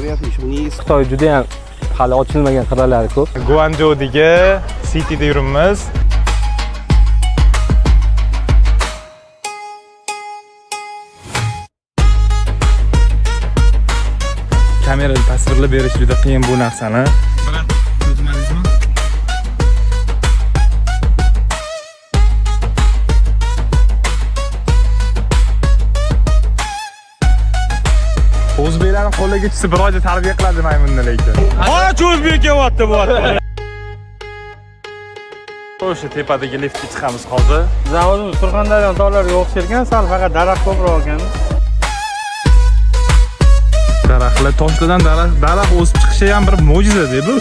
Xitoy juda ham hali ochilmagan qirralari ko'p. Guanzhoudagi City'da yuribmiz. Kamerada tasvirlab berish juda qiyin bu narsani. Biroq o'tmadingizmi? O'zbeklarni qo'liga tushsa bir oyda tarbiya qiladi maymunni lekin. Qanacha o'zbek kelyapti bu yerda? O'sha tepadagi liftga chiqamiz hozir. Zavodimiz Surxondaryo tog'lariga o'xsharkan, sal faqat daraxt ko'proq ekan. Daraxtlar toshlardan daraxt o'sib chiqishi ham bir mo'jiza-da bu.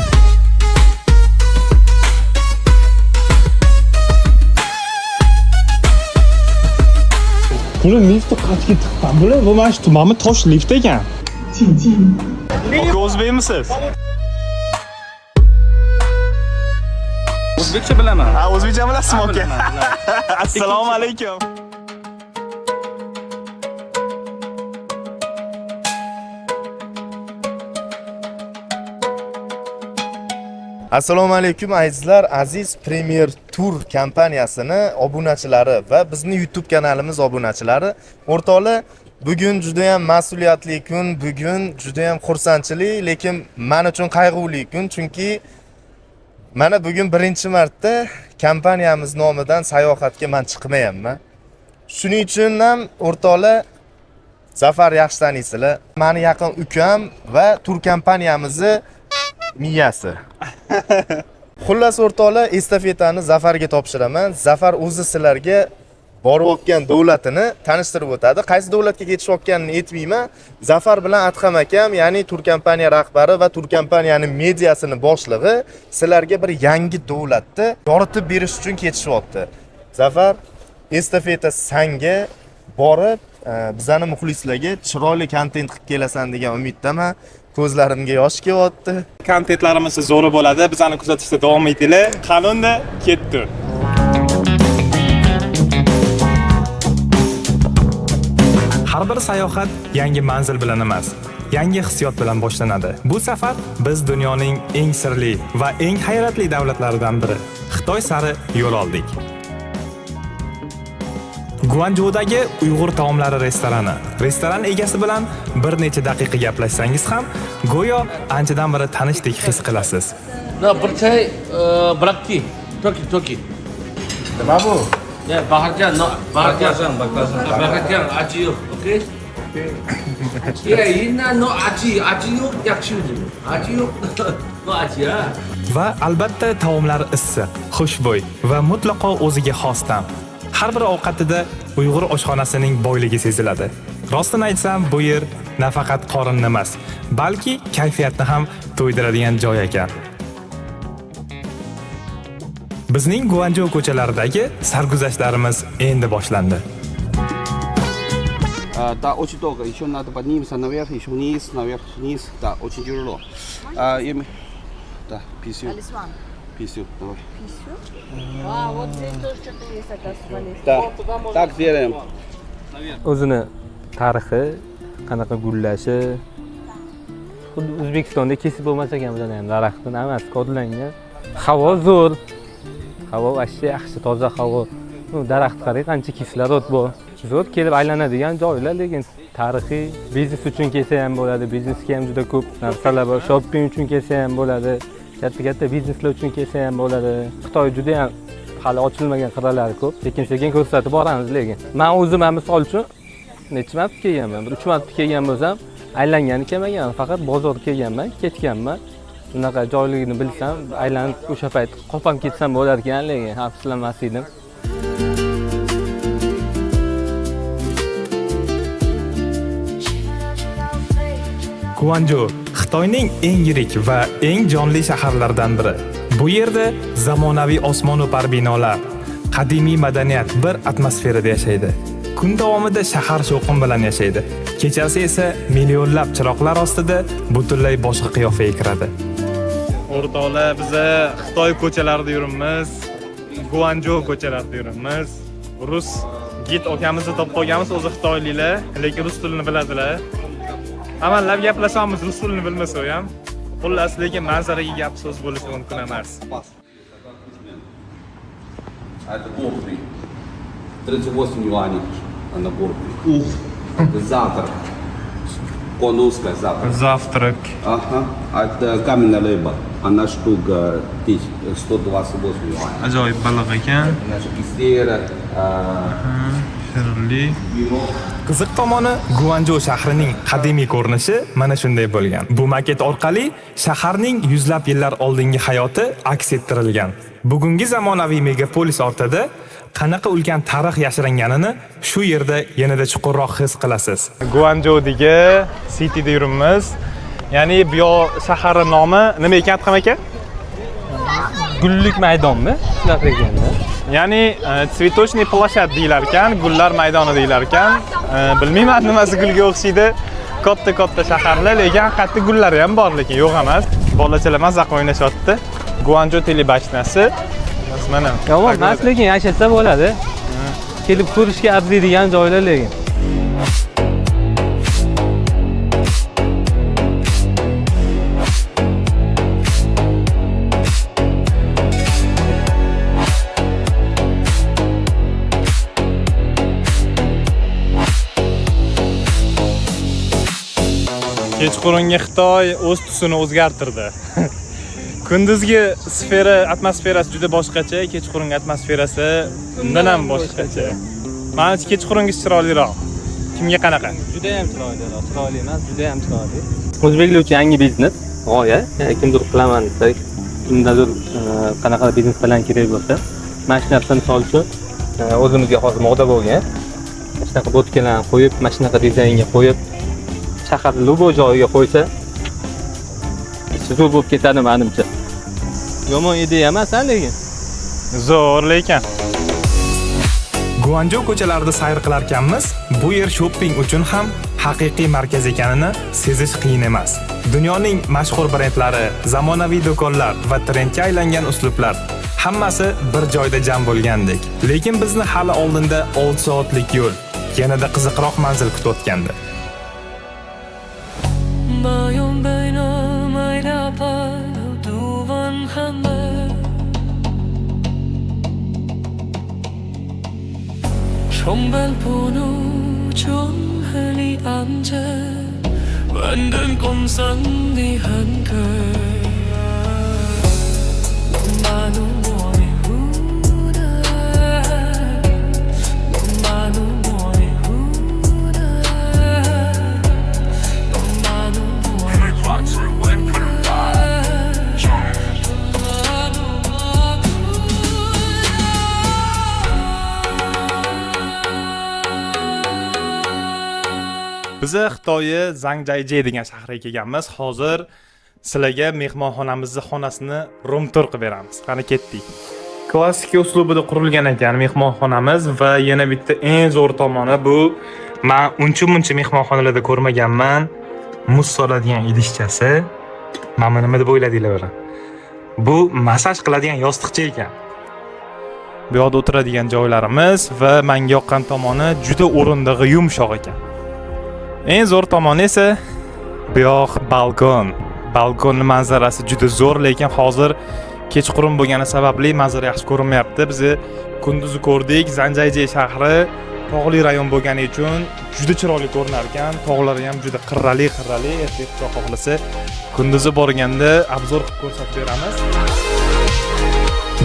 Buni liftni qatga tiqqan. Bu mana shu tumami tosh lift ekan. Aka o'zbekmisiz? O'zbekcha bilaman. Ha, o'zbekcha bilasizmi aka? Assalomu alaykum. Assalomu alaykum azizlar, aziz Premier Tour kompaniyasini obunachilari va bizning YouTube kanalimiz obunachilari. O'rtoqlar, bugun juda ham mas'uliyatli kun, bugun juda ham xursandchilik, lekin men uchun qayg'uli kun, chunki mana bugun birinchi marta kompaniyamiz nomidan sayohatga men chiqmayapman. Shuning uchun ham o'rtoqlar, Zafar yaxshi taniysizlar. Meni yaqin ukam va tur kompaniyamizni miyasi. Xullas o'rtoqlar, estafetani Zafarga topshiraman. Zafar o'zi sizlarga borib o'tgan davlatini tanishtirib o'tadi. Qaysi davlatga ketishayotganini aytmayman. Zafar bilan Adham akam, ya'ni tur kompaniya rahbari va tur kompaniyaning mediasini boshlig'i sizlarga bir yangi davlatni yoritib berish uchun ketishyapti. Zafar, estafeta sanga borib, bizani muxlislarga chiroyli kontent qilib kelasan degan umiddaman. Ko'zlarimga yosh kelyapti. Kontentlarimiz zo'r bo'ladi. Bizani kuzatishda davom etinglar. Qanunda ketdi. Har bir sayohat yangi manzil bilan emas, yangi hissiyot bilan boshlanadi. Bu safar biz dunyoning eng sirli va eng hayratli davlatlaridan biri Xitoy sari yo'l oldik. Guanzhoudagi Uyg'ur taomlari restorani. Restoran egasi bilan bir necha daqiqa gaplashsangiz ham go'yo anchadan beri tanishdek his qilasiz. No, bir chay black tea. Toki. Nima bu? Ya, bahagian, no, baklajan. Bahagian aji yo'q, okay? Ya, yina no aji yo'q, yaxshi edi. Aji yo'q. No aji, ha. Va albatta taomlar issiq, xushbo'y va mutlaqo o'ziga xos ta'm. Har bir ovqatida Uyg'ur oshxonasining boyligi seziladi. Rostini aytsam, bu yer nafaqat qorinni emas, balki kayfiyatni ham to'ydiradigan joy ekan. Bizning Guanzhou ko'chalaridagi sarguzashtlarimiz endi boshlandi. Да, очень долго. Еще надо подниматься наверх, еще вниз, вниз. Да, очень тяжело. Да, писю. Писю, давай. А, вот здесь тоже что-то есть, оказывается. Да, так делаем. O'zini tarixi, qanaqa gullashi, xuddi O'zbekistonda kesib bo'lmas ekan bizda ham daraxtdan emas, kodlangan. Havo zo'r. Havo vashshi yaxshi, toza havo. Daraxt qarang, qancha kislorod bor. Zo'r kelib aylanadigan joylar, lekin tarixiy, biznes uchun kelsa ham bo'ladi, biznesga ham juda ko'p narsalar bor. Shopping uchun kelsa ham bo'ladi. Katta bizneslar uchun kelsa ham bo'ladi. Xitoy juda ham hali ochilmagan qirralari ko'p, sekin ko'rsatib boramiz lekin. Men o'zim misol uchun necha marta kelganman? 3 marta kelgan bo'lsam, aylangani kelmagan, faqat bozorga kelganman, ketganman. Bunaqa joyligini bilsam, aylanib o'sha payt qopam ketsam bo'lar ekan, lekin xavfsizlanmas edim. Guanzhou Xitoyning eng yirik va eng jonli shaharlaridan biri. Bu yerda zamonaviy osmono'par binolar, qadimiy madaniyat bir atmosferada yashaydi. Kun davomida shahar shovqin bilan yashaydi. Kechasi esa millionlab chiroqlar ostida butunlay boshqa qiyofaga kiradi. O'rtoqlar, biz Xitoy ko'chalarida yuribmiz. Guanzhou ko'chalarida yuribmiz. Rus gid akamizni topib qolganmiz, o'zi xitoyliklar, lekin rus tilini biladilar. amallab gaplashamiz, usulni bilmasa ham. Xullas, lekin manzaraga gap so'z bo'lishi mumkin emas. Это бургер. 38 юаней на бургер. Это завтрак. По-русски завтрак. Завтрак. Ага. Это каменная рыба. Она штука 128 юаней. Ajoyib baliq ekan. Значит, кистера, Shirli. вино. Qiziq tomoni, Guanzhou shahrining qadimiy ko'rinishi mana shunday bo'lgan. Bu maket orqali shaharning yuzlab yillar oldingi hayoti aks ettirilgan. Bugungi zamonaviy megapolis ortida qanaqa ulkan tarix yashiringanini shu yerda yanada chuqurroq his qilasiz. Guanzhoudagi cityda yuribmiz. Ya'ni bu shaharning nomi nima ekan Atqam aka? Gullik maydonmi? Shunaqa ekanda. Ya'ni Tsvetochniy plashad deyilar ekan, gullar maydoni deyilar ekan. Bilmayman nimasi gulga o'xshaydi. Katta shaharlar, lekin haqiqatda gullari ham bor, lekin yo'q emas. Bolachalar mazza qilib o'ynashyapti. Guanzhou telebashnasi. Mana. Yomon emas, lekin yashasa bo'ladi. Kelib ko'rishga arziydigan joylar lekin. Kechqurungi Xitoy o'z tusini o'zgartirdi. Kunduzgi atmosferasi juda boshqacha, kechqurungi atmosferasi undan ham boshqacha. Menimcha kechqurungi chiroyliroq. Kimga qanaqa? Juda ham chiroyliroq, chiroyli emas, juda ham chiroyli. O'zbeklar uchun yangi biznes, g'oya. Kimdir qilaman desa, kimdadir qanaqa biznes bilan kerak bo'lsa, mana shu narsa misol uchun o'zimizga hozir moda bo'lgan. Mana shunaqa bo'tkalarni qo'yib, mana shunaqa dizaynga qo'yib, shahar logo joyiga qo'ysa, zo'r bo'lib ketadi menimcha. Yomon ideya emas, lekin. Zo'r lekin. Guanzhou ko'chalarida sayr qilar ekanmiz, bu yer shopping uchun ham haqiqiy markaz ekanini sezish qiyin emas. Dunyoning mashhur brendlari, zamonaviy do'konlar va trendga aylangan uslublar hammasi bir joyda jam bo'lgandek. Lekin bizni hali oldinda 6 soatlik yo'l, yanada qiziqroq manzil kutayotgandi. 정말 보는 정hal이 앉아 완전 꼼상니 한글 너만은 뭐니 후나 너만은 뭐니 후나 너만은 뭐니 Biz Xitoyning Zhangjiajie degan shaharga kelganmiz. Hozir sizlarga mehmonxonamizning xonasini room tour qilib beramiz. Qani ketdik. Klassik uslubida qurilgan ekan mehmonxonamiz va yana bitta eng zo'r tomoni bu, men uncha-muncha mehmonxonalarda ko'rmaganman. Muz soladigan idishchasi. Mana nima deb o'yladinglar? Bu massaj qiladigan yostiqcha ekan. Bu yerda o'tiradigan joylarimiz va menga yoqqan tomoni juda o'rindig'i yumshoq ekan. Eng zo'r tomoni esa bu yoq balkon. Balkonning manzarasi juda zo'r, lekin hozir kechqurun bo'lgani sababli manzara yaxshi ko'rinmayapti. Biz kunduzi ko'rdik. Zhangjiajie shahri tog'li rayon bo'lgani uchun juda chiroyli ko'rinar ekan. Tog'lari ham juda qirrali. Ertaga xohlasa kunduzi borganda obzor qilib ko'rsatib beramiz.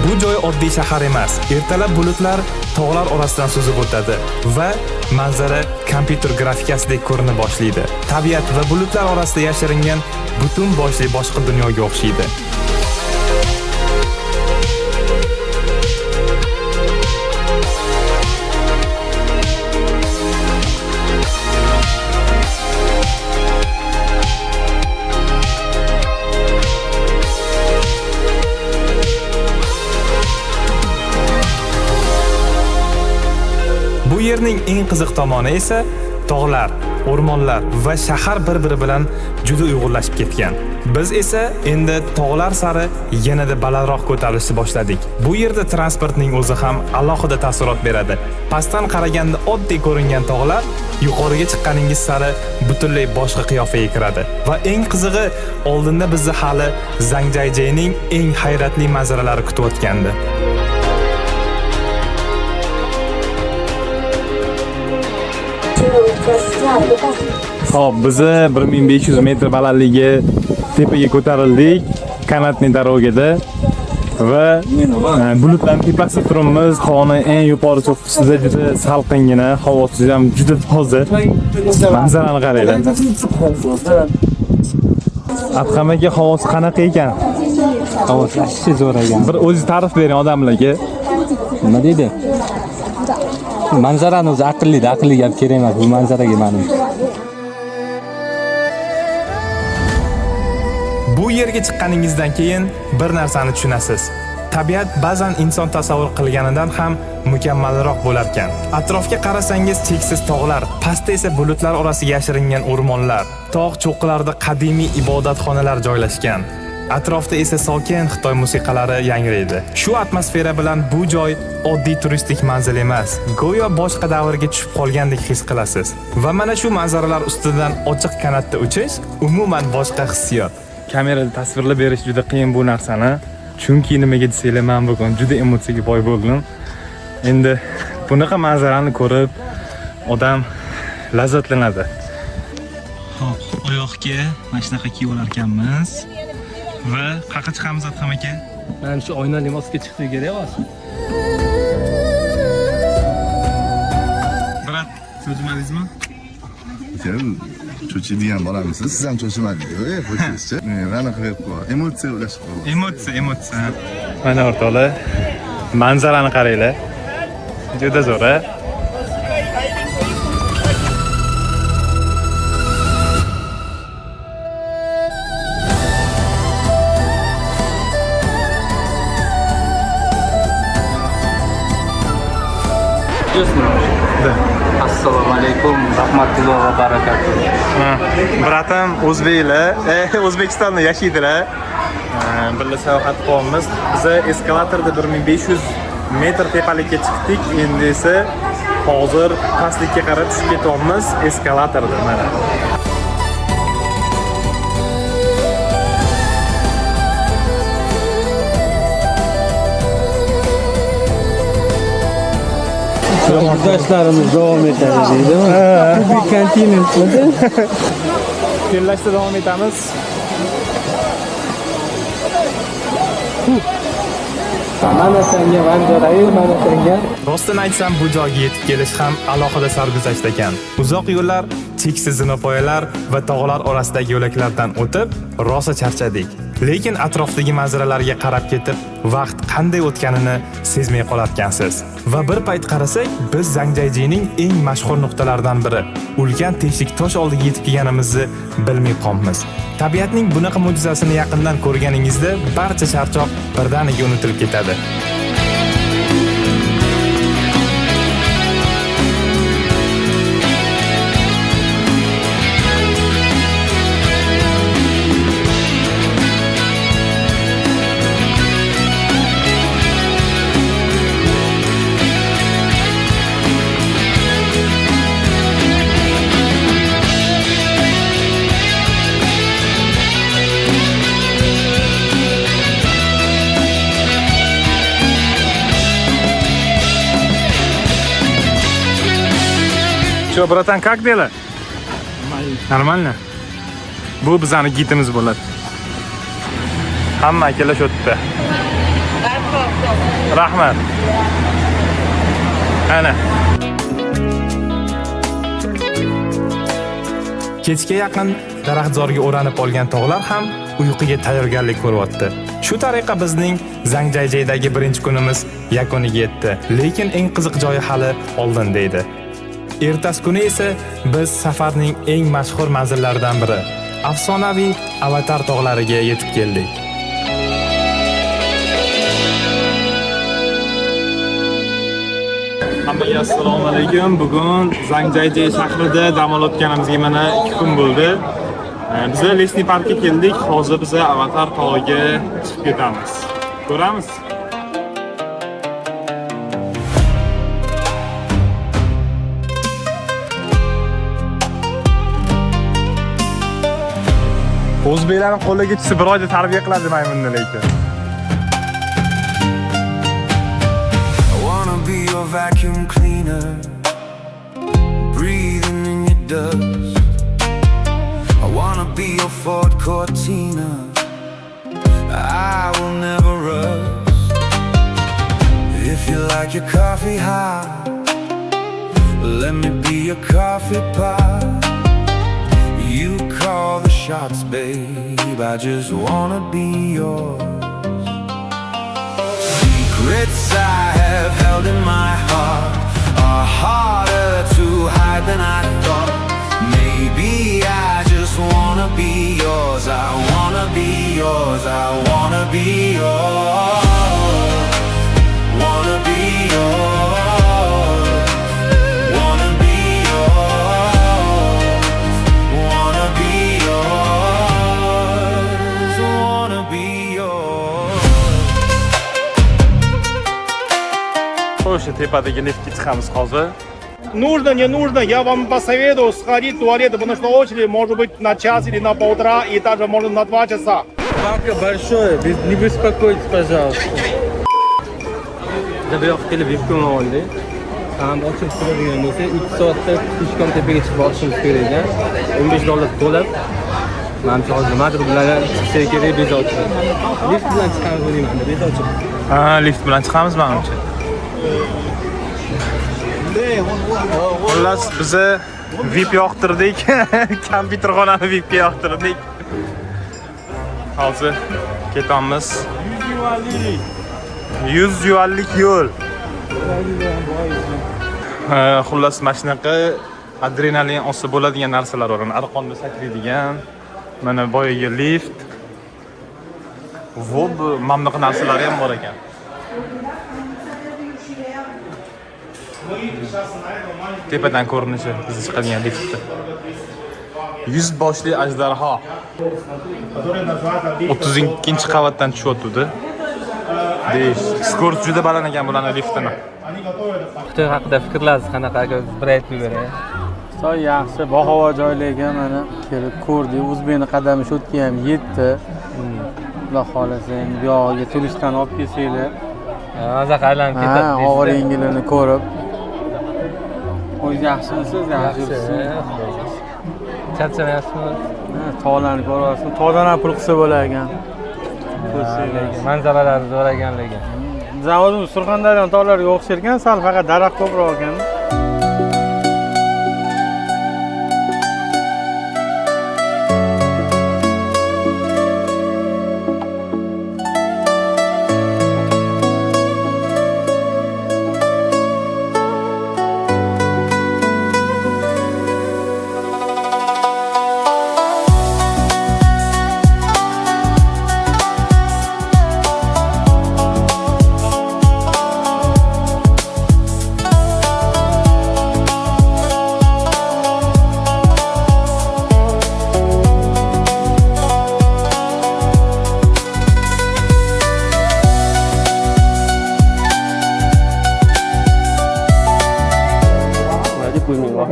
Bu joy oddiy shahar emas. Ertalab bulutlar tog'lar orasidan suzib o'tadi va manzara kompyuter grafikasidek ko'rina boshlaydi. Tabiat va bulutlar orasida yashiringan butun boshli boshqa dunyoga o'xshaydi. Bu yerning eng qiziq tomoni esa tog'lar, o'rmonlar va shahar bir-biri bilan juda uyg'unlashib ketgan. Biz esa endi tog'lar sari yanada balandroq ko'tarilishni boshladik. Bu yerda transportning o'zi ham alohida taassurot beradi. Pastdan qaraganda oddiy ko'ringan tog'lar yuqoriga chiqqaningiz sari butunlay boshqa qiyofaga kiradi. Va eng qizig'i, oldinda bizni hali Zangjayjayning eng hayratli manzaralari kutayotgandi. Xo'p, biz 1500 metr balandligi tepaga ko'tarildik, kanatli darogada va bulutlarning tepasida turibmiz. Havoning eng yuqori cho'qqisida juda salqingina, havosi ham juda toza. Manzarani qaranglar. Adham aka, havosi qanaqa ekan? Havosi yaxshi zo'r ekan. Bir o'zingiz ta'rif bering odamlarga. Nima deydi? Manzarani o'zi aqlli gap kerak emas bu manzaraga ma'lum. Bu yerga chiqqaningizdan keyin bir narsani tushunasiz. Tabiat ba'zan inson tasavvur qilganidan ham mukammalroq bo'lar ekan. Atrofga qarasangiz cheksiz tog'lar, pastda esa bulutlar orasiga yashiringan o'rmonlar, tog' cho'qqilarida qadimiy ibodatxonalar joylashgan. Atrofda esa sokin Xitoy musiqalari yangraydi. Shu atmosfera bilan bu joy oddiy turistik manzil emas, go'yo boshqa davrga tushib qolgandek his qilasiz. Va mana shu manzaralar ustidan ochiq kanatda uchish umuman boshqa hissiyot. Kamerada tasvirlab berish juda qiyin bu narsani. Chunki nimaga desanglar, men bugun juda emotsiyaga boy bo'ldim. Endi bunaqa manzarani ko'rib odam lazzatlanadi. Xo'p, oyoqga mana shunaqa kiyib olar ekanmiz. Va qayerga chiqamiz Adham aka? Mana shu oynali mosga chiqsa kerak hozir. Brat, cho'chimadingizmi? Sen cho'chiydigan bolamisiz? Siz ham cho'chimadingiz-ku, qo'shingizchi. Mana qilib qo'y. Emotsiya ulashib qoldi. Emotsiya. Mana o'rtoqlar, manzarani qaranglar. Juda zo'r-a? Assalomu alaykum, rahmatullohi va barakatuh. Bratim o'zbeklar, O'zbekistonda yashaydilar. Birga sayohat qilamiz. Biz eskalatorda 1500 metr tepalikka chiqdik. Endi esa hozir pastlikka qarab tushib ketyapmiz eskalatorda mana. Yo'ldoshlarimiz davom etadi deydimi? Bu kontinentda Kelishda davom etamiz. mana senga manzarayu, mana senga. Rostini aytsam, bu joyga yetib kelish ham alohida sarguzasht ekan. Uzoq yo'llar, cheksiz zinapoyalar va tog'lar orasidagi yo'laklardan o'tib, rosa charchadik. Lekin atrofdagi manzaralarga qarab ketib, vaqt qanday o'tganini sezmay qolarkansiz. Va bir payt qarasak, biz Zangjayjayning eng mashhur nuqtalaridan biri, ulkan teshik tosh oldiga yetib kelganimizni bilmay qolamiz. Tabiatning bunaqa mo'jizasini yaqindan ko'rganingizda barcha charchoq birdaniga unutilib ketadi. Что, братан, как дела? Нормально. Bu bizning gidimiz bo'ladi. Hamma akalar shu yerda. Rahmat. Ana. Kechga yaqin daraxtzorga o'ranib olgan tog'lar ham uyquga tayyorgarlik ko'ryapti. Shu tariqa bizning Zangjayjaydagi birinchi kunimiz yakuniga yetdi. Lekin eng qiziq joyi hali oldinda edi. Ertasi kuni esa biz safarning eng mashhur manzillaridan biri, afsonaviy Avatar tog'lariga yetib keldik. Hammaga assalomu alaykum. Bugun Zangjayje shahrida dam olayotganimizga mana 2 kun bo'ldi. Biz Lesni parkka keldik. Hozir biz Avatar tog'iga chiqib ketamiz. Ko'ramiz. O'zbeklarning qo'liga tushsa bir oyda tarbiya qiladi maymunni lekin. Be your vacuum cleaner, breathing in your dust. I wanna be your Ford Cortina, I will never rust. If you like your coffee hot, let me be your coffee pot. You call the shots, babe, I just wanna be yours. Secrets I have held in my heart are harder to hide than I thought. Maybe I just wanna be yours. I wanna be yours. I wanna be yours. Wanna be yours. Wanna be yours. Wanna be yours. Wanna be yours. O'sha tepadagi liftga chiqamiz hozir. Нужно, не нужно, я вам посоветую сходить в туалет, потому что очередь может быть на час или на полтора, и также можно на 2 часа. Спасибо большое, не беспокойтесь, пожалуйста. Bu yoqqa kelib yukun oldik. Ham ochib turadigan bo'lsa 2 soatda Pishkon tepaga chiqib olishimiz kerak ekan. $15 to'lab. Menimcha hozir nimadir bilan chiqsa kerak bezovchi. Lift bilan chiqamiz deyman, bezovchi. Ha, lift bilan chiqamiz menimcha. Xullas biz VIP yoqtirdik. Kompyuterxonani VIP yoqtirdik. Hozir ketamiz. 100 yuanlik yo'l. Xullas mashinaga adrenalin osib bo'ladigan narsalar bor. Arqonni sakraydigan. Mana boyaga lift. Vob mamnuqa narsalar ham bor ekan. Tepadan ko'rinishi biz chiqadigan liftda. 100 boshli ajdarho 32-qavatdan tushyapti. Deyish. Skorost juda baland ekan bularning liftini. Xitoy haqida fikrlaringiz qanaqa aka? Bir aytib beray. Xitoy yaxshi, bahavo joylarga mana kelib ko'rdik. O'zbekning qadami shu yerga ham yetdi. Xudo xolasa, bu yoqqa turistlarni olib kelsanglar, Mazaq aylanib ketadi. Ha, og'ir yengilini ko'rib. O'zingiz yaxshimisiz? Yaxshimisiz? Charchamayapsizmi? Tog'larni ko'ryapsiz. Tog'dan ham pul qilsa bo'lar ekan. Manzaralari zo'r ekanligi. Zavodimiz Surxondaryo tog'lariga o'xshar ekan, sal faqat daraxt ko'proq ekan.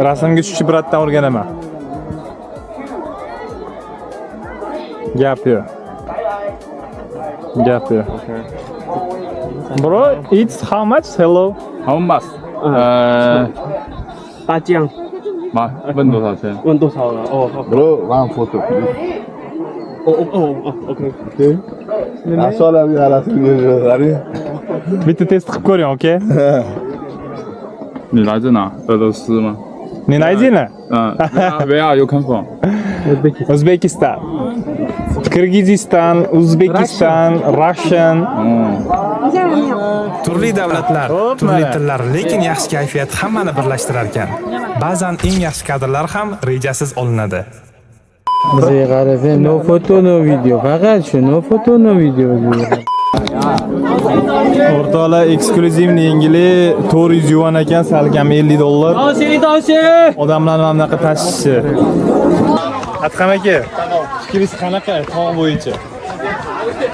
Rasmga tushib biratdan o'rganaman. Gap yo'q. Bro, it's how much? Hello. How much? 大酱问多少钱？问多少了？哦，好。 Bro, one photo please. OK。 Sola bir arasını Bitta test qilib ko'ring, okay? 你来自哪？俄罗斯吗？你来自哪？ Where are you come from? Uzbekistan. Kyrgyzstan, Uzbekistan, Russian. Turli davlatlar, turli tillar, lekin yaxshi kayfiyat hammani birlashtirar ekan. Ba'zan eng yaxshi kadrlar ham rejasiz olinadi. Bizga qarasa, no photo, no video. Faqat shu no photo, no video. O'rtoqlar eksklyuzivniy yengili 400 yuan ekan, salkam $50. Odamlar mana bunaqa tashishchi. Atqam aka, fikringiz qanaqa tog' bo'yicha?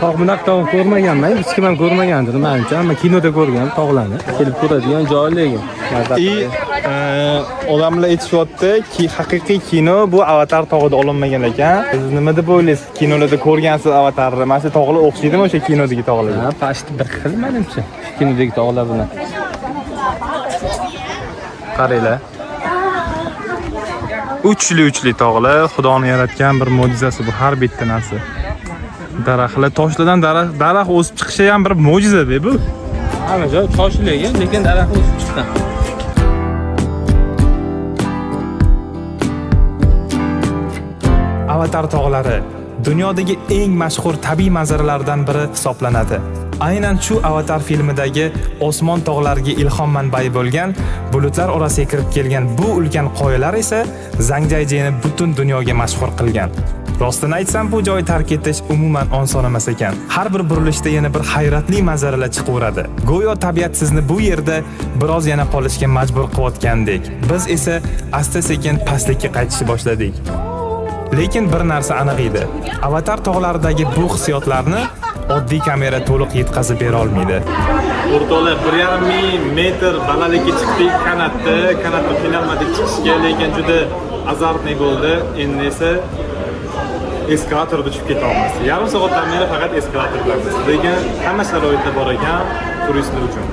Tog' bunaqa tog' ko'rmaganman, hech kim ham ko'rmagandir menimcha, ammo kinoda ko'rgan tog'larni. Kelib ko'radigan joy lekin. Odamlar aytishyapti, haqiqiy kino bu Avatar tog'ida olinmagan ekan. Siz nima deb o'ylaysiz? Kinolarda ko'rgansiz Avatarni. Mana shu tog'lar o'xshaydimi o'sha kinodagi tog'larga? Ha, pasti bir xil menimcha. Kinodagi tog'lar bilan. Qaranglar. Uchli tog'lar, Xudoning yaratgan bir mo'jizasi bu har bitta narsa. Daraxtlar, toshlardan daraxt o'sib chiqishi ham bir mo'jiza-da bu. Hamma joy toshlarga, lekin daraxt o'sib chiqqan. Avatar tog'lari dunyodagi eng mashhur tabiiy manzaralardan biri hisoblanadi. Aynan shu Avatar filmidagi osmon tog'lariga ilhom manbai bo'lgan bulutlar orasiga kirib kelgan bu ulkan qoyalar esa Zhangjiajini butun dunyoga mashhur qilgan. Rostini aytsam, bu joy tark etish umuman oson emas ekan. Har bir burilishda yana bir hayratli manzaralar chiqaveradi. Go'yo tabiat sizni bu yerda biroz yana qolishga majbur qilayotgandek. Biz esa asta-sekin pastlikka qaytishni boshladik. Lekin bir narsa aniq edi. Avatar tog'laridagi bu hissiyotlarni oddiy kamera to'liq yetkazib bera olmaydi. O'rtoqlar 1,5 metr balandlikka chiqdik kanatda qiynalmadik chiqishga, lekin juda azartli bo'ldi. Endi esa eskalatorda tushib ketamiz. Yarim soatdan beri faqat eskalatorlarmiz. Lekin hamma sharoitda bor ekan turistlar uchun.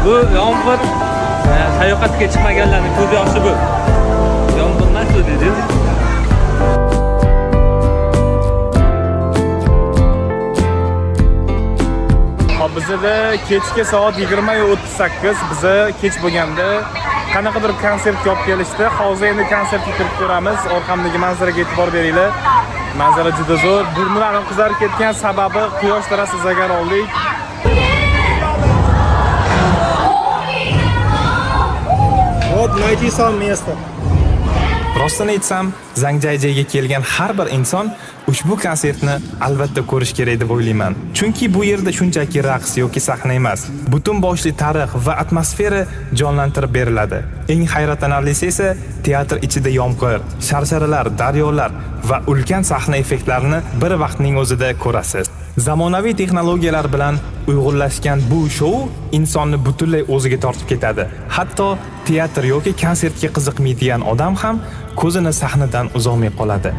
Bu yomg'ir sayohatga chiqmaganlarning ko'z yoshi bu. Yomg'ir emas bu dedi. Hop, bizda kechki soat 20:38, biza kech bo'lganda qanaqadir konsertga olib kelishdi. Hozir endi konsertga kirib ko'ramiz. Orqamdagi manzaraga e'tibor beringlar. Manzara juda zo'r. Burnlarim qizarib ketgan sababi quyosh tarasi zagar oldik. Вот, найти сам место. Rostini aytsam, Zhangjiajga kelgan har bir inson ushbu konsertni albatta ko'rish kerak deb o'ylayman. Chunki bu yerda shunchaki raqs yoki sahna emas, butun boshli tarix va atmosfera jonlantirib beriladi. Eng hayratlanarlisi esa teatr ichida yomg'ir, sharsharalar, daryolar va ulkan sahna effektlarini bir vaqtning o'zida ko'rasiz. Zamonaviy texnologiyalar bilan uyg'unlashgan bu shou insonni butunlay o'ziga tortib ketadi. Hatto teatr yoki konsertga qiziqmaydigan odam ham ko'zini sahnadan uzolmay qoladi.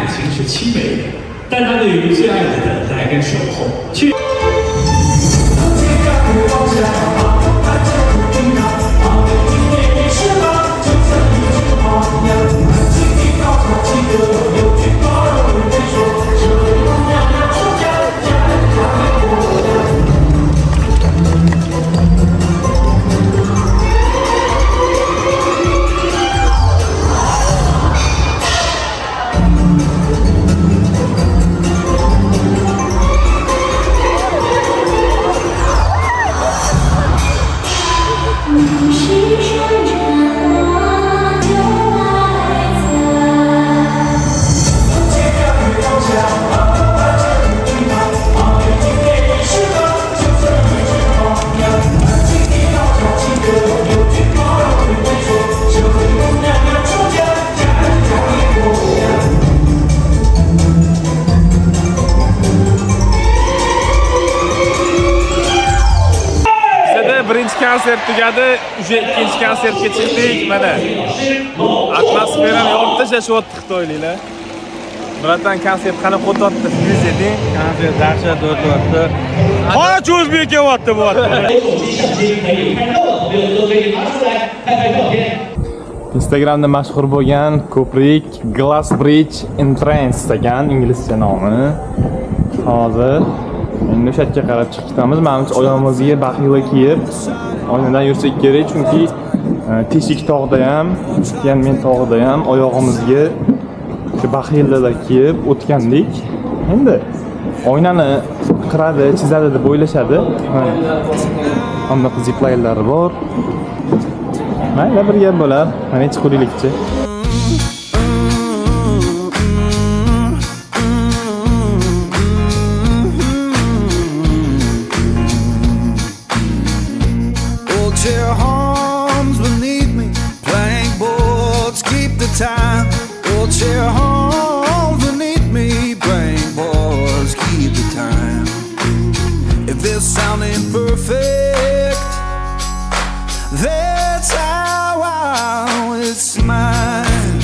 情是凄美的，但它对于最爱你的爱跟守候，却。Birinchi konsert tugadi, o'sha ikkinchi konsertga chiqdik. Mana atmosferani yorib tashlashyapti xitoyliklar. Biratan konsert qanaqa o'tyapti, fikringiz ayting. Konsert dahshat o'tyapti. Qoch o'zbek kelyapti bu yerda. Instagramda mashhur bo'lgan ko'prik Glass Bridge Entrance degan inglizcha nomi. Hozir endi o'sha yerga qarab chiqamiz. Menimcha oyog'imizga baxila kiyib, oynadan yursak kerak, chunki teshik tog'da ham, men tog'da ham oyog'imizga shu baxilalar kiyib o'tgandik. Endi oynani qiradi, chizadi deb o'ylashadi. Hamda ziplayerlari bor. Mayli bir gap bo'lar. Mana ichi qulaylikchi. Time, old chair home beneath me, bring boys, keep the time. If this sounding perfect, that's how it's mine.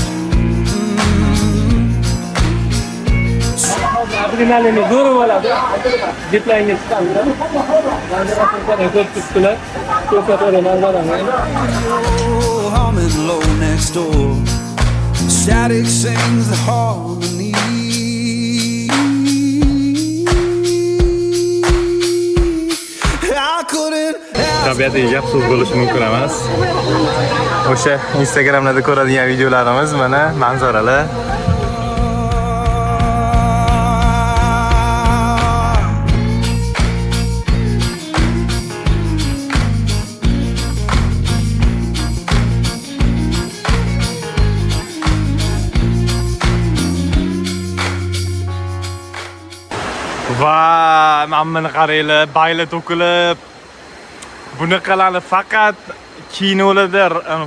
Adrenalin zo'r bo'ladi. Jetlayga chiqamiz. Manzarasini ko'rib turibdilar. Ko'rsatadi manzarani. Humming low next door. Static sings the harmony. I couldn't. Tabiatda gap so'z bo'lishi mumkin emas. O'sha Instagramda ko'radigan videolarimiz mana manzaralar. Va mammani qaranglar, bayla to'kilib. Bunaqalarni faqat kinolarda,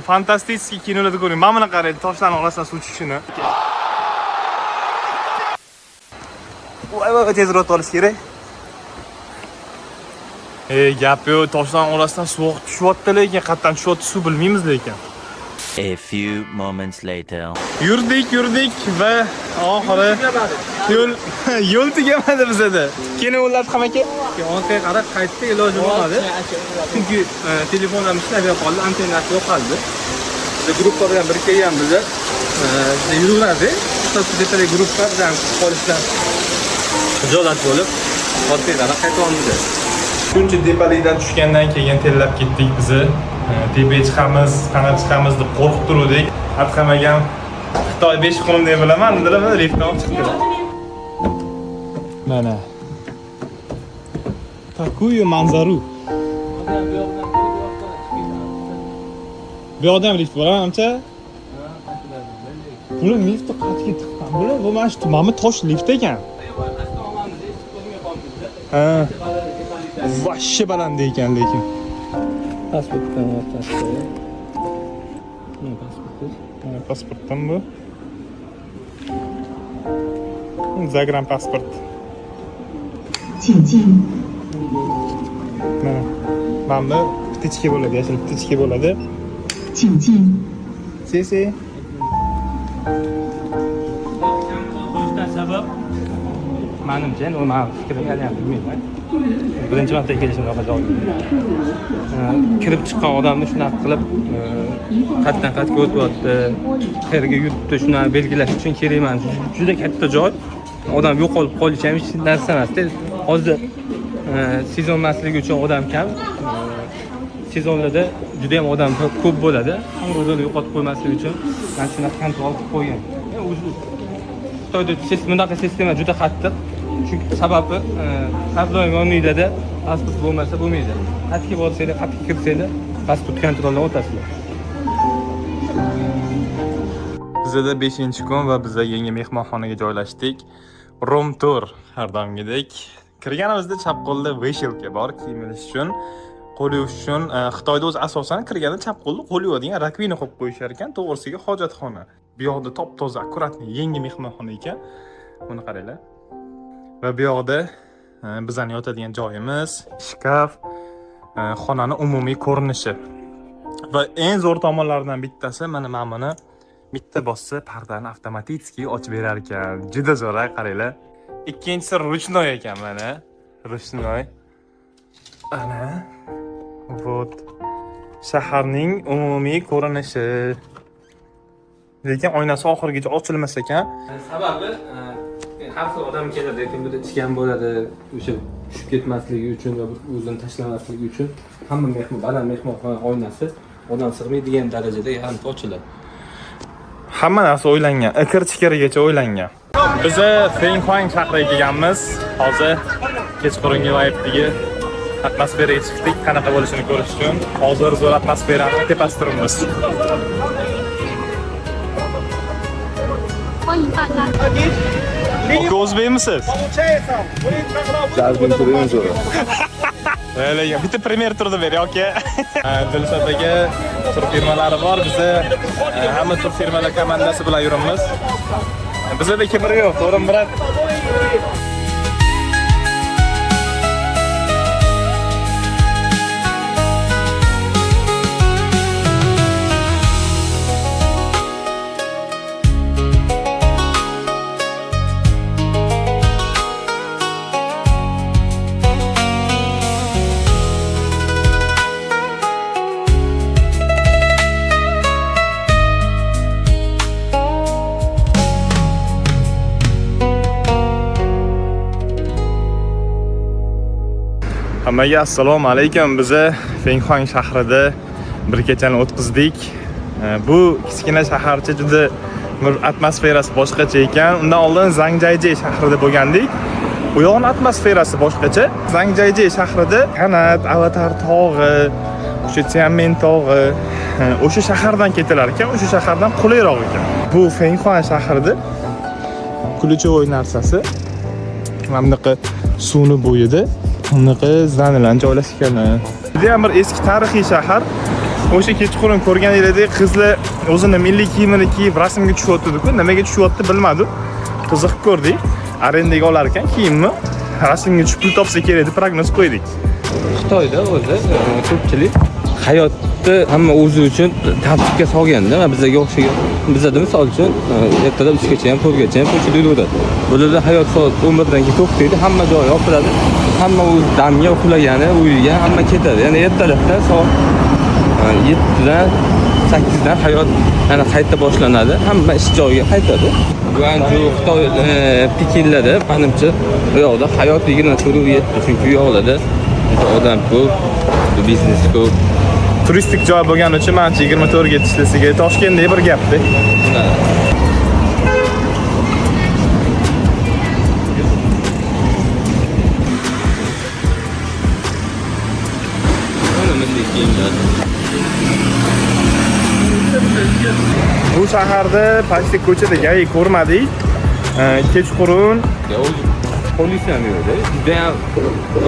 fantastik kinolarda ko'ring. Mammani qarang, toshlarning orasidan suv chiqishini. Voy, tezroq olish kerak. Gap yo'q, toshlarning orasidan suv tushyapti, lekin qayerdan tushyapti suv bilmaymiz lekin. A few moments later. Yurdik va oxiri yo'l tugamadi bizda. Keyin o'yladi ham aka. Orqaga qarab qaytdi, iloji bo'lmadi. Chunki telefondan ishlab qoldi, antennasi yo'qoldi. Biz gruppa bilan birga kelganmiz. Yuraveradi. To'satdan gruppa bilan qolishdan ijolat bo'lib, orqaga qarab qaytamiz. Shuncha tepalikdan tushgandan keyin tellab ketdik biz. Tepaga chiqamiz, qanday chiqamiz deb qo'rqib turdik. Atqamagan Xitoy 5 qo'lim deb bilaman, bilaman, liftdan olib chiqdilar. Mana. Takuyu manzaru. Bu yoqdan lift bor, amcha? Buni liftni qayerga tiqqan? Bular bu mana shu tumami tosh lift ekan. Ha. Vashshi baland ekan lekin. Pasportdan o'tadi. Pasportdan bu. Zagram pasport. Mana ptichka bo'ladi, yashil ptichka bo'ladi. Si. Menimcha, endi men fikrim ham bilmayman. Birinchi marta kelishimga bajoy. Kirib chiqqan odamni shunaqa qilib qatdan qatga o'tyapti, qayerga yuribdi, shuni belgilash uchun kerak emas. Juda katta joy. Odam yo'qolib qolishi ham hech narsa emas. Hozir sezonmasligi uchun odam kam. Sezonlarda juda ham odam ko'p bo'ladi. O'zini yo'qotib qo'ymaslik uchun men shuni kontrol qilib qo'ygan. Xitoyda bunaqa sistema juda qattiq. Chunki sababi har doim yoningizda pasport bo'lmasa bo'lmaydi. Qayerga borsanglar, qayerga kirsanglar, pasport kontroldan o'tasizlar. Bizda 5-kun va biz yangi mehmonxonaga joylashdik. Room tour har doimgidek. Kirganimizda chap qo'lda veshilka bor kiyim olish uchun. Qo'l yuvish uchun Xitoyda o'zi asosan kirganda chap qo'lni qo'l yuvadigan rakvina qo'yib qo'yishar ekan, to'g'risiga hojatxona. Bu yoqda top-toza, akkuratni yangi mehmonxona ekan. Buni qaranglar. Va bu yoqda bizning yotadigan joyimiz, shkaf, xonani umumiy ko'rinishi. Va eng zo'r tomonlaridan bittasi mana buni bitta bossa pardani avtomatik ochib berar ekan. Juda zo'r, qaranglar. Ikkinchisi ruchnoy ekan mana. Ruchnoy. Ana. Вот. Shaharning umumiy ko'rinishi. Lekin oynasi oxirigacha ochilmas ekan. Sababi har xil odam keladi, kimdir ichgan bo'ladi, o'sha tushib ketmasligi uchun va o'zini tashlamasligi uchun hamma baland mehmonxona oynasi odam sig'maydigan darajada yarim ochiladi. Hamma narsa o'ylangan, ikir-chikirigacha o'ylangan. Biz Fenghuang shahriga kelganmiz. Hozir kechqurungi vibe'dagi atmosferaga chiqdik, qanaqa bo'lishini ko'rish uchun. Hozir zo'r atmosferani tepasida turibmiz. Aka, o'zbekmisiz? Jazbin turgan zo'r. Bitta primer turdi ber yoki. Dilshod aka tur firmalari bor. Biz hamma tur firmalar komandasi bilan yuramiz. Bizda kimlar yo'q, to'g'rimi, brat? Hammaga assalomu alaykum. Biz Fenghuang shahrida bir kechani o'tkazdik. Bu kichkina shaharcha juda bir atmosferasi boshqacha ekan. Undan oldin Zhangjiajie shahrida bo'lgandik. Bu yo'g'on atmosferasi boshqacha. Zhangjiajie shahrida Kanat, Avatar tog'i, o'sha Tianmen tog'i, o'sha shahardan ketilar ekan, o'sha shahardan qulayroq ekan. Bu Fenghuang shahrida kulchovoy narsasi mana bunaqa suvni bo'yida unaqa zanalar joylashgan. Juda ham bir eski tarixiy shahar. O'sha kechqurun ko'rganingizdek qizlar o'zini milliy kiyimini kiyib rasmga tushyapti-ku. Nimaga tushyapti bilmadim. Qiziqib ko'rdik. Arendaga olar ekan kiyimni. Rasmga tushib pul topsa kerak deb prognoz qo'ydik. Xitoyda o'zi ko'pchilik hayotni hamma o'zi uchun tartibga solganda, bizga o'xshagan. Bizda misol uchun ertalab 3gacha ham, 4gacha ham ko'chada yuradi. Bularda hayot soat 11dan keyin to'xtaydi, hamma joy yopiladi. Hamma o'z damga uxlagani, uyiga hamma ketadi. Ya'ni ertalabdan soat 7dan 8dan hayot yana qayta boshlanadi. Hamma ish joyiga qaytadi. Guangzhou, Xitoy, Pekinlarda menimcha bu yoqda hayot yigirma turib yetdi. Chunki bu yoqlarda odam ko'p, biznes ko'p. Turistik joy bo'lgani uchun menimcha 24 ga ishlasiga Toshkentda bir gapda. Bu shaharda pastki ko'chada gay ko'rmadik. Kechqurun politsiya ham yo'q. Juda ham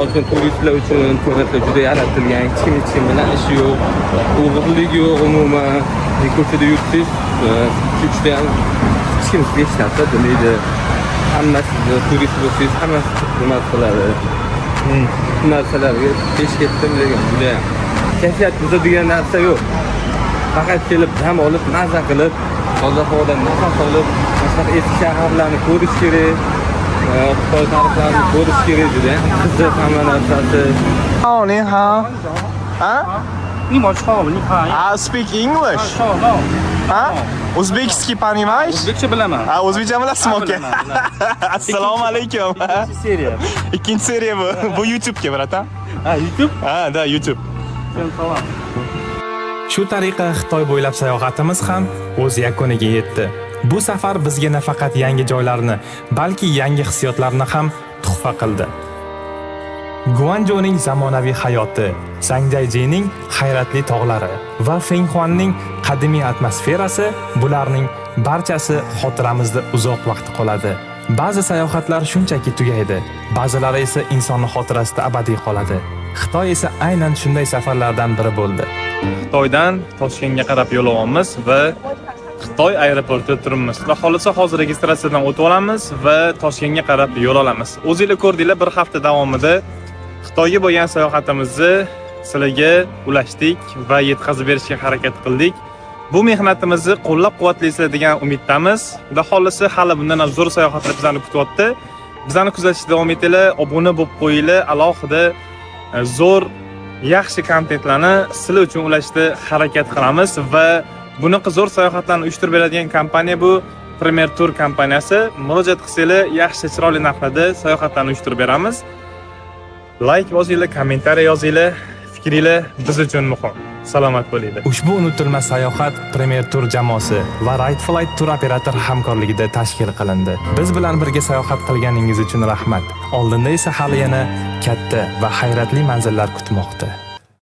o'zbek turistlar uchun ko'rsatilgan juda yaratilgan, hech kim bilan ishi yo'q. O'g'irlik yo'q umuman. Ko'chada yursiz, juda ham hech kim hech narsa bilmaydi. Hammasi turist bo'lsangiz, hammasi hurmat qiladi. Bu narsalarga pesh ketdim degan juda ham. Kayfiyat buzadigan narsa yo'q. Faqat kelib dam olib, maza qilib, toza havodan nafas olib, mana eski shaharlarni ko'rish kerak. Xitoy tarixlarini ko'rish kerak juda. Qiziq hamma narsasi. Oh, ni hao. Ha? 你没吃过，你看。 I speak English. Ha? O'zbekskiy понимаешь? O'zbekcha bilaman. Ha, o'zbekcha bilasizmi aka? Assalomu alaykum. Seriya. Ikkinchi seriya bu. Bu YouTube'ga, bratan. Ha, YouTube? Ha, da, YouTube. Salom. Shu tariqa Xitoy bo'ylab sayohatimiz ham o'z yakuniga yetdi. Bu safar bizga nafaqat yangi joylarni, balki yangi hissiyotlarni ham tuhfa qildi. Guanzhouning zamonaviy hayoti, Zhangjiajiening hayratli tog'lari va Fenghuanning qadimiy atmosferasi, bularning barchasi xotiramizda uzoq vaqt qoladi. Ba'zi sayohatlar shunchaki tugaydi, ba'zilari esa insonning xotirasida abadiy qoladi. Xitoy esa aynan shunday safarlardan biri bo'ldi. Xitoydan Toshkentga qarab yo'l olamiz va Xitoy aeroportida turibmiz. Xudo xolisa hozir registratsiyadan o'tib olamiz va Toshkentga qarab yo'l olamiz. O'zingizlar ko'rdinglar, bir hafta davomida Xitoyga bo'lgan sayohatimizni sizlarga ulashdik va yetkazib berishga harakat qildik. Bu mehnatimizni qo'llab-quvvatlaysizlar degan umiddamiz. Xudo xolisa hali bundan ham zo'r sayohatlar bizlarni kutyapti. Bizlarni kuzatishda davom etinglar, obuna bo'lib qo'yinglar, alohida zo'r yaxshi kontentlarni sizlar uchun ulashishga harakat qilamiz va bunaqa zo'r sayohatlarni uyushtirib beradigan kompaniya bu Premier Tour kompaniyasi. Murojaat qilsanglar, yaxshi chiroyli narxlarda sayohatlarni uyushtirib beramiz. Like yozinglar, kommentariy yozinglar, fikringlar biz uchun muhim. Salomat bo'linglar. Ushbu unutilmas sayohat Premier Tour jamoasi va Right Flight Tour operator hamkorligida tashkil qilindi. Biz bilan birga sayohat qilganingiz uchun rahmat. Oldinda esa hali yana katta va hayratli manzillar kutmoqda.